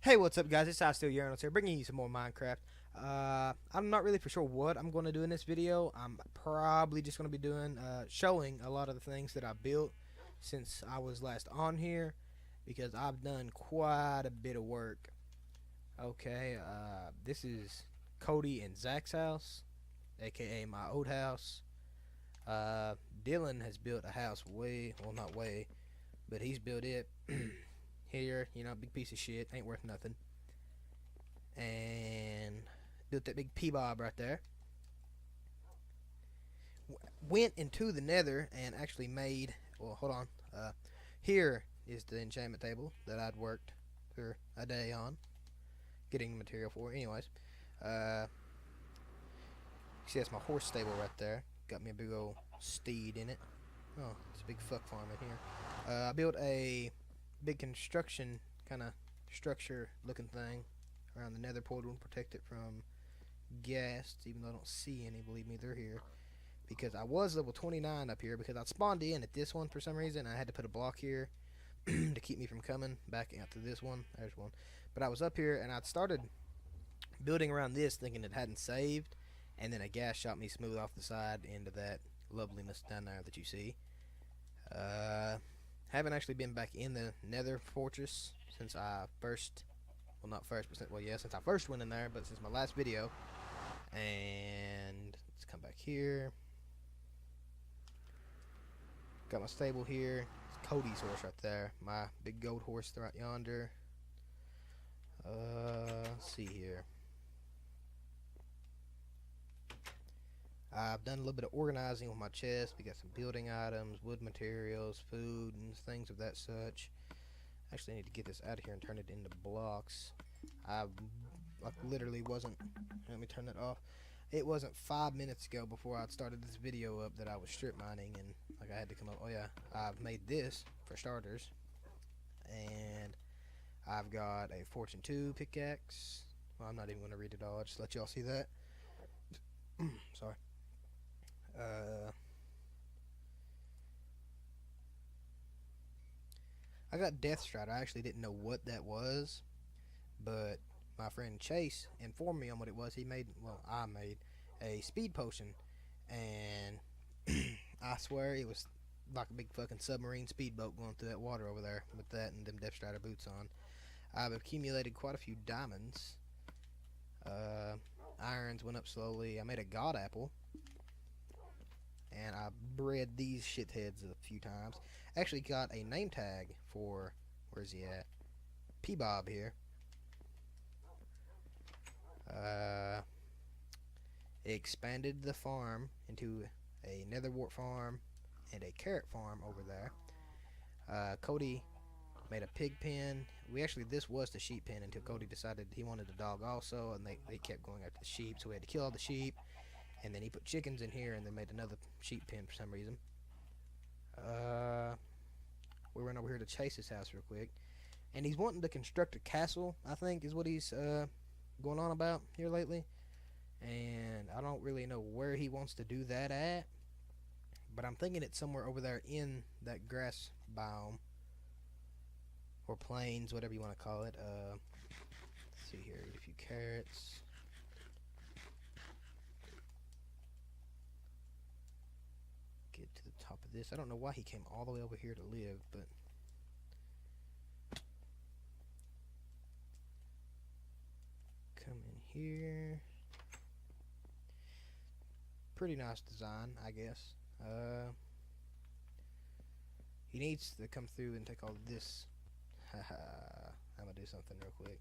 Hey, what's up, guys? It's I Still Urinals here, bringing you some more Minecraft. I'm not really for sure what I'm going to do in this video. I'm probably just going to be doing, showing a lot of the things that I built since I was last on here, because I've done quite a bit of work. Okay, this is Cody and Zach's house, aka my old house. Uh, Dylan has built a house well, not way, but he's built it here, big piece of shit, ain't worth nothing. And built that big P-Bob right there. Went into the nether and actually made, well, hold on. Here is the enchantment table that I'd worked for a day on getting material for. Anyways, you see that's my horse stable right there. Got me a big old steed in it. Oh, it's a big fuck farm in here. I built a big construction kind of structure looking thing around the nether portal to protect it from ghasts, even though I don't see any. Believe me, they're here. Because I was level 29 up here, because I spawned in at this one for some reason. I had to put a block here to keep me from coming back out to this one. There's one. But I was up here, and I'd started building around this thinking it hadn't saved, and then a gas shot me smooth off the side into that loveliness down there that you see. Haven't actually been back in the nether fortress since I first, well, not first, but well, yeah, since I first went in there, but since my last video. And let's come back here. Got my stable here. It's Cody's horse right there. My big goat horse right yonder. Let's see here. I've done a little bit of organizing with my chest. We got some building items, wood materials, food, and things of that such. Actually, I need to get this out of here and turn it into blocks. I literally wasn't. Let me turn that off. It wasn't 5 minutes ago before I started this video up that I was strip mining, and like I had to come up. Oh yeah, I've made this for starters, and I've got a Fortune 2 pickaxe. Well, I'm not even going to read it all. I'll just let y'all see that. Sorry. I got Death Stride. I actually didn't know what that was, but my friend Chase informed me on what it was. He made, well, I made a speed potion, and I swear it was like a big fucking submarine speedboat going through that water over there with that and them Death Strider boots on. I've accumulated quite a few diamonds. Irons went up slowly. I made a god apple, and I bred these shitheads a few times. Actually got a name tag for, where's he at? P-Bob here. Expanded the farm into a nether wart farm and a carrot farm over there. Cody made a pig pen. This was the sheep pen until Cody decided he wanted a dog also, and they kept going after the sheep, so we had to kill all the sheep. And then he put chickens in here and then made another sheep pen for some reason. We went over here to Chase's house real quick, and he's wanting to construct a castle, I think is what he's going on about here lately. And I don't really know where he wants to do that at, but I'm thinking it's somewhere over there in that grass biome or plains, whatever you want to call it. Let's see here, eat a few carrots. Get to the top of this. I don't know why he came all the way over here to live, but come in here. Pretty nice design, I guess. He needs to come through and take all this. Haha. I'm gonna do something real quick.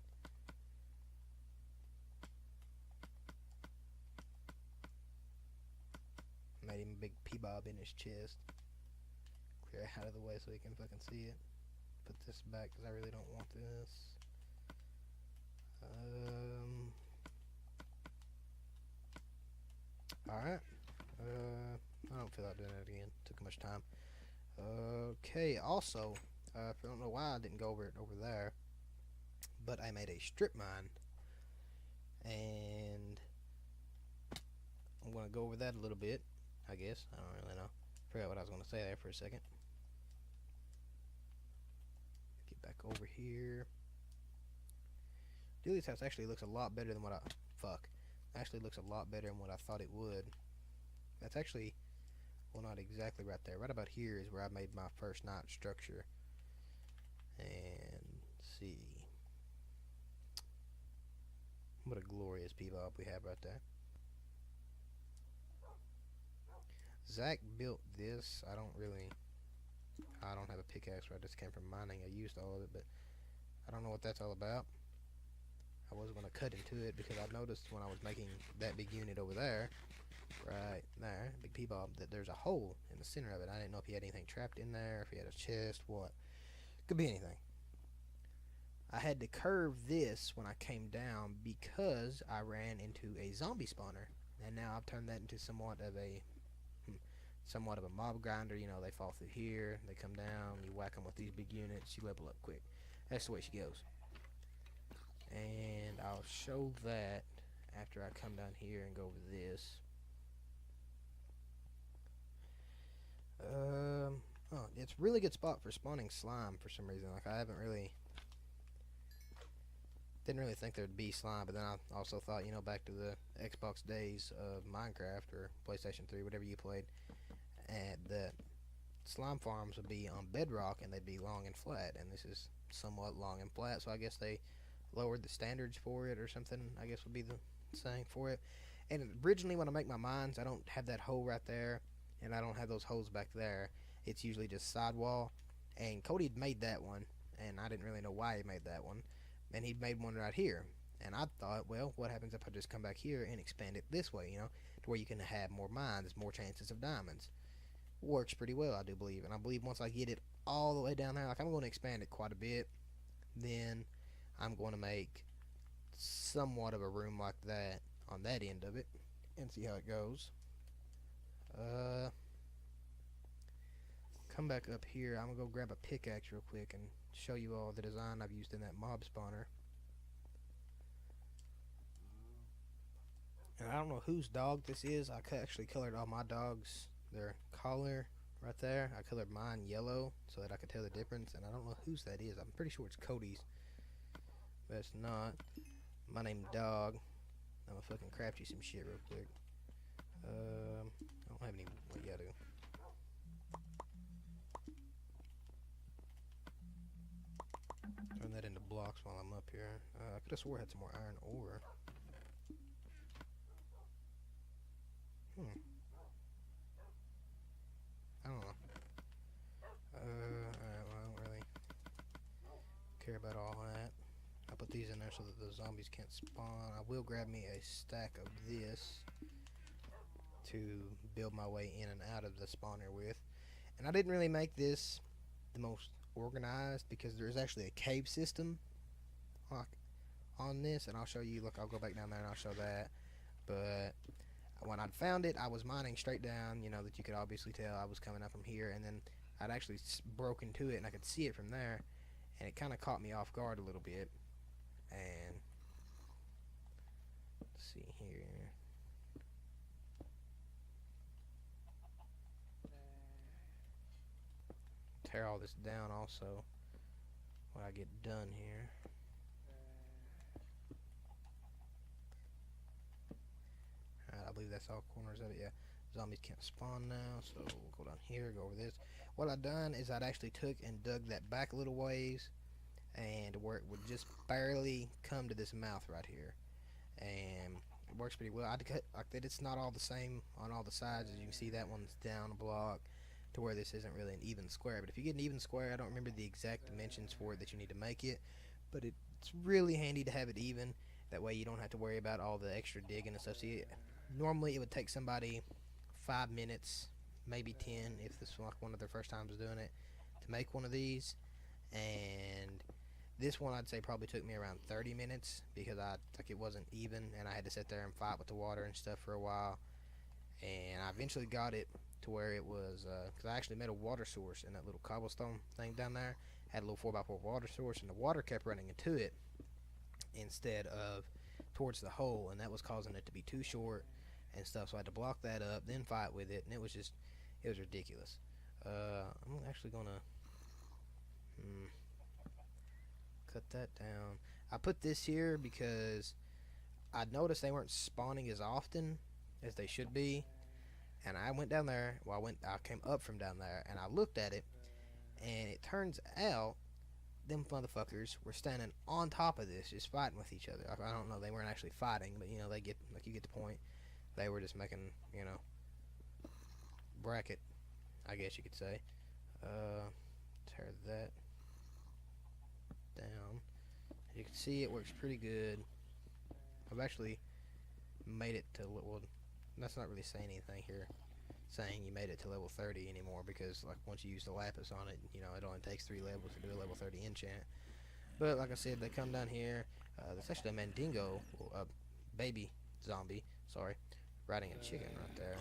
Made him a big P-Bob in his chest. Clear out of the way so he can fucking see it. Put this back because I really don't want this. Alright. I don't feel like doing that again. Took much time. Okay, also, I don't know why I didn't go over it over there, but I made a strip mine, and I'm going to go over that a little bit, I guess. I don't really know. Forgot what I was going to say there for a second. Get back over here. Julie's house actually looks a lot better than what I... Fuck. Actually looks a lot better than what I thought it would. That's actually... Well, not exactly right there. Right about here is where I made my first night structure. And... see... What a glorious bebop we have right there. Zach built this. I don't have a pickaxe where I just came from mining. I used all of it, but I don't know what that's all about. I was going to cut into it because I noticed when I was making that big unit over there, right there, big P-Bob, that there's a hole in the center of it. I didn't know if he had anything trapped in there, if he had a chest, what. Could be anything. I had to curve this when I came down because I ran into a zombie spawner. And now I've turned that into somewhat of a mob grinder. You know, they fall through here, they come down, you whack them with these big units, you level up quick. That's the way she goes. And I'll show that after I come down here and go over this. Oh, it's a really good spot for spawning slime for some reason. Like, didn't really think there'd be slime, but then I also thought, you know, back to the Xbox days of Minecraft or PlayStation 3, whatever you played, and the slime farms would be on bedrock and they'd be long and flat, and this is somewhat long and flat, so I guess they lowered the standards for it or something, I guess would be the saying for it. And originally when I make my mines, I don't have that hole right there, and I don't have those holes back there. It's usually just sidewall, and Cody had made that one, and I didn't really know why he made that one, and he made one right here. And I thought, well, what happens if I just come back here and expand it this way, you know, to where you can have more mines, more chances of diamonds. Works pretty well, I do believe, and I believe once I get it all the way down there, like, I'm going to expand it quite a bit, then I'm going to make somewhat of a room like that on that end of it and see how it goes. Come back up here. I'm going to go grab a pickaxe real quick and show you all the design I've used in that mob spawner. And I don't know whose dog this is. I actually colored all my dogs, their collar right there. I colored mine yellow so that I could tell the difference, and I don't know whose that is. I'm pretty sure it's Cody's, but it's not. My name's Dog. I'm gonna fucking craft you some shit real quick. I don't have any. What do you gotta do? Turn that into blocks while I'm up here. I could have swore I had some more iron ore. I don't know. Alright, well, I don't really care about all that. I put these in there so that the zombies can't spawn. I will grab me a stack of this to build my way in and out of the spawner with. And I didn't really make this the most organized because there is actually a cave system on this, and I'll show you. Look, I'll go back down there and I'll show that. But when I'd found it, I was mining straight down, you know, that you could obviously tell I was coming up from here, and then I'd actually broke into it and I could see it from there, and it kind of caught me off guard a little bit. And let's see here. Tear all this down also when I get done here. Alright, I believe that's all corners of it. Yeah, zombies can't spawn now, so we'll go down here, go over this. What I've done is I'd actually took and dug that back a little ways, and where it would just barely come to this mouth right here, and it works pretty well. I'd cut like that. It's not all the same on all the sides. As you can see, that one's down a block to where this isn't really an even square. But if you get an even square, I don't remember the exact dimensions for it that you need to make it, but it's really handy to have it even. That way you don't have to worry about all the extra digging and stuff. See, normally it would take somebody 5 minutes, maybe 10, if this was like one of their first times doing it, to make one of these. And this one I'd say probably took me around 30 minutes because it wasn't even, and I had to sit there and fight with the water and stuff for a while. And I eventually got it to where it was, because I actually made a water source in that little cobblestone thing down there. Had a little 4x4 water source, and the water kept running into it instead of towards the hole, and that was causing it to be too short and stuff. So I had to block that up, then fight with it, and it was ridiculous. I'm actually gonna cut that down. I put this here because I noticed they weren't spawning as often as they should be, and I went down there. Well, I came up from down there, and I looked at it, and it turns out them motherfuckers were standing on top of this, just fighting with each other. I don't know, they weren't actually fighting, but they get like you get the point. They were just making bracket, I guess you could say. Tear that down. As you can see, it works pretty good. I've actually made it to, well, that's not really saying anything here, saying you made it to level 30 anymore, because like once you use the lapis on it, it only takes 3 levels to do a level 30 enchant. But like I said, they come down here. There's actually a mandingo, a baby zombie, sorry, riding a chicken right there.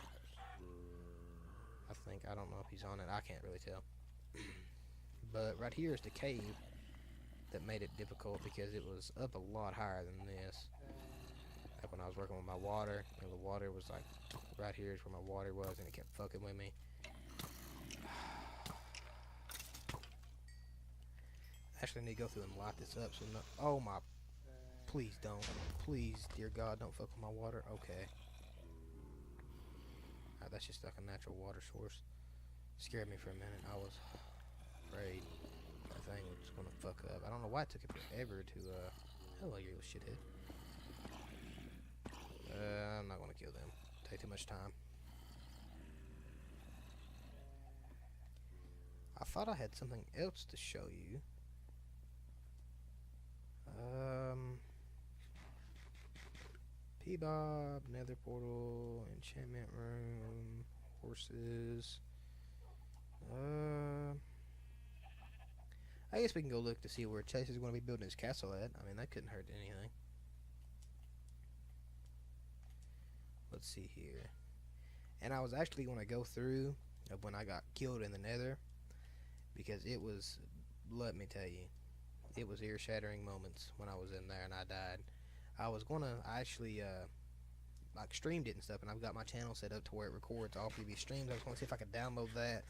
I don't know if he's on it, I can't really tell. But right here is the cave that made it difficult, because it was up a lot higher than this. Like when I was working with my water, the water was like right here is where my water was, and it kept fucking with me. Actually, I need to go through and light this up. So no, oh my! Please don't, please, dear God, don't fuck with my water. Okay. That's just like a natural water source. Scared me for a minute. I was afraid that thing was gonna fuck up. I don't know why it took it forever to hello, you little shithead. I'm not gonna kill them. Take too much time. I thought I had something else to show you. P-Bob, Nether Portal, Enchantment Room, Horses. I guess we can go look to see where Chase is going to be building his castle at. I mean, that couldn't hurt anything. Let's see here. And I was actually going to go through when I got killed in the Nether, because it was, let me tell you, it was ear-shattering moments when I was in there and I died. I actually like streamed it and stuff, and I've got my channel set up to where it records all previous streams. I was going to see if I could download that,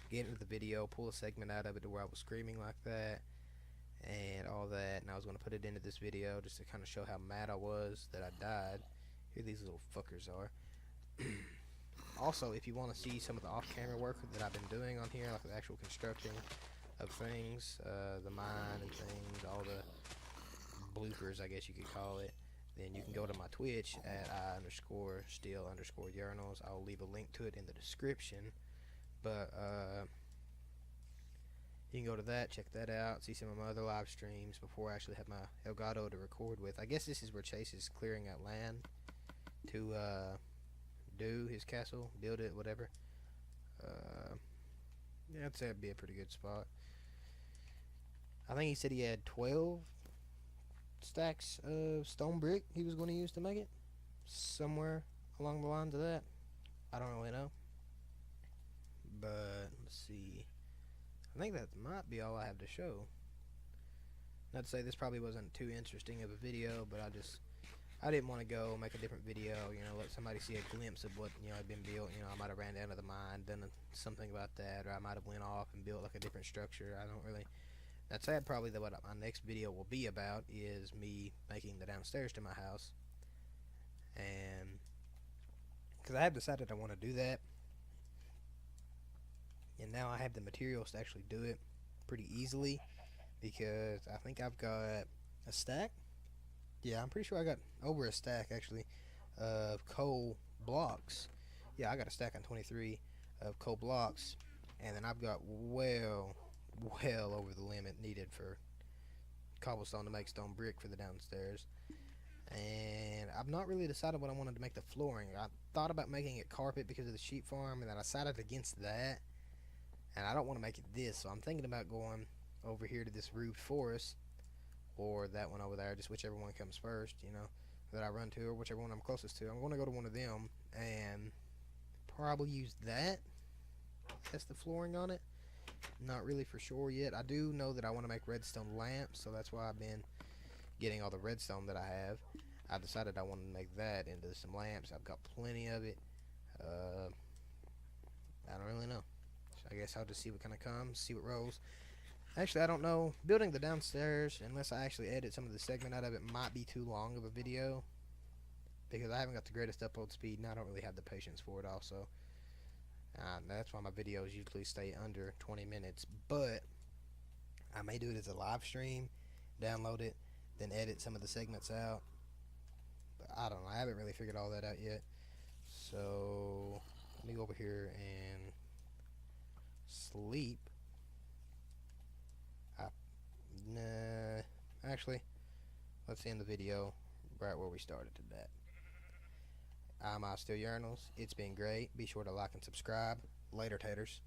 get into the video, pull a segment out of it to where I was screaming like that and all that, and I was going to put it into this video just to kind of show how mad I was that I died. Here these little fuckers are. Also, if you want to see some of the off-camera work that I've been doing on here, like the actual constructing of things, the mine and things, all the bloopers, I guess you could call it, then you can go to my Twitch at I_still_urinals. I'll leave a link to it in the description. But you can go to that, check that out, see some of my other live streams before I actually have my Elgato to record with. I guess this is where Chase is clearing out land to do his castle, build it, whatever. Yeah, I'd say it'd be a pretty good spot. I think he said he had 12 stacks of stone brick he was going to use to make it. Somewhere along the lines of that. I don't really know. But, let's see. I think that might be all I have to show. Not to say this probably wasn't too interesting of a video, but I didn't want to go make a different video, let somebody see a glimpse of what, had been built. I might have ran down to the mine, done something about that, or I might have went off and built like a different structure. I don't really... That's probably what my next video will be about, is me making the downstairs to my house. And because I have decided I want to do that, and now I have the materials to actually do it pretty easily, because I think I've got a stack. Yeah, I'm pretty sure I got over a stack actually of coal blocks. Yeah, I got a stack on 23 of coal blocks, and then I've got well over the limit needed for cobblestone to make stone brick for the downstairs. And I've not really decided what I wanted to make the flooring. I thought about making it carpet because of the sheep farm, and then I decided against that, and I don't want to make it this, so I'm thinking about going over here to this roofed forest, or that one over there, just whichever one comes first, that I run to, or whichever one I'm closest to. I'm going to go to one of them and probably use that as the flooring on it. Not really for sure yet. I do know that I want to make redstone lamps, so that's why I've been getting all the redstone that I have. I decided I wanted to make that into some lamps. I've got plenty of it. I don't really know. So I guess I'll just see what kind of comes, see what rolls. Actually, I don't know. Building the downstairs, unless I actually edit some of the segment out of it, might be too long of a video because I haven't got the greatest upload speed and I don't really have the patience for it also. That's why my videos usually stay under 20 minutes, but I may do it as a live stream, download it, then edit some of the segments out. But I don't know. I haven't really figured all that out yet. So let me go over here and sleep. Nah, actually, let's end the video right where we started today. I'm Still Urinals. It's been great. Be sure to like and subscribe. Later, taters.